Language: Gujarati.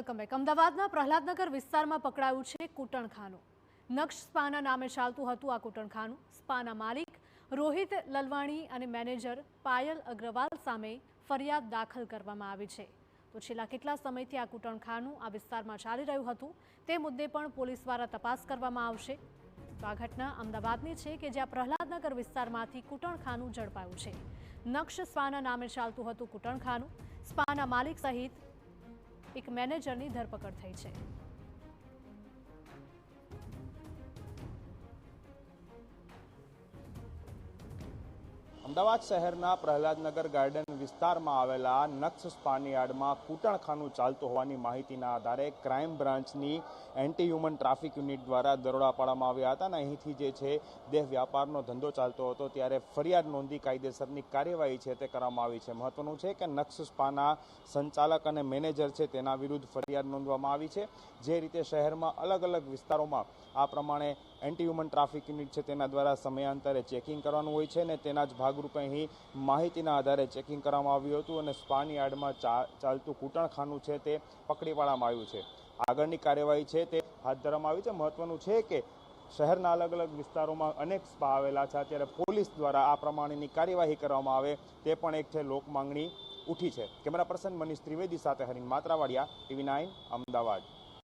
Welcome back. અમદાવાદના પ્રહલાદનગર વિસ્તારમાં પકડાયું છે કૂટણખાનું। નક્ષ સ્પાના નામે ચાલતું હતું આ કૂટણખાનું। સ્પાના માલિક રોહિત લલવાણી અને મેનેજર પાયલ અગ્રવાલ સામે ફરિયાદ દાખલ કરવામાં આવી છે। તો છેલ્લા કેટલા સમયથી આ કૂટણખાનું આ વિસ્તારમાં ચાલી રહ્યું હતું તે મુદ્દે પણ પોલીસ દ્વારા તપાસ કરવામાં આવશે। તો આ ઘટના અમદાવાદની છે કે જ્યાં પ્રહલાદનગર વિસ્તારમાંથી કૂટણખાનું ઝડપાયું છે। નક્ષ સ્પાના નામે ચાલતું હતું કૂટણખાનું। સ્પાના માલિક સહિત એક મેનેજરની ધરપકડ થઈ છે। અમદાવાદ શહેરના પ્રહલાદનગર ગાર્ડન વિસ્તારમાં આવેલા નક્ષ સ્પાની યાર્ડમાં કૂટણખાનું ચાલતું હોવાની માહિતીના આધારે ક્રાઇમ બ્રાન્ચની એન્ટી હ્યુમન ટ્રાફિક યુનિટ દ્વારા દરોડા પાડવામાં આવ્યા હતા અને અહીંથી જે છે દેહ વ્યાપારનો ધંધો ચાલતો હતો ત્યારે ફરિયાદ નોંધી કાયદેસરની કાર્યવાહી છે તે કરવામાં આવી છે। મહત્વનું છે કે નક્ષ સ્પાના સંચાલક અને મેનેજર છે તેના વિરુદ્ધ ફરિયાદ નોંધવામાં આવી છે। જે રીતે શહેરમાં અલગ અલગ વિસ્તારોમાં આ પ્રમાણે એન્ટી હ્યુમન ટ્રાફિક યુનિટ છે તેના દ્વારા સમયાંતરે ચેકિંગ કરવાનું હોય છે અને તેના જ ભાગરૂપે અહીં માહિતીના આધારે ચેકિંગ કરવામાં આવ્યું હતું અને સ્પાની યાર્ડમાં ચાલતું કૂટણખાનું છે તે પકડી પાડવામાં આવ્યું છે। આગળની કાર્યવાહી છે તે હાથ ધરવામાં આવી છે। મહત્વનું છે કે શહેરના અલગ અલગ વિસ્તારોમાં અનેક સ્પા આવેલા છે ત્યારે પોલીસ દ્વારા આ પ્રમાણેની કાર્યવાહી કરવામાં આવે તે પણ એક છે લોક માંગણી ઉઠી છે। કેમેરા પર્સન મનીષ ત્રિવેદી સાથે હરીન માત્રાવાડિયા, TV9 અમદાવાદ।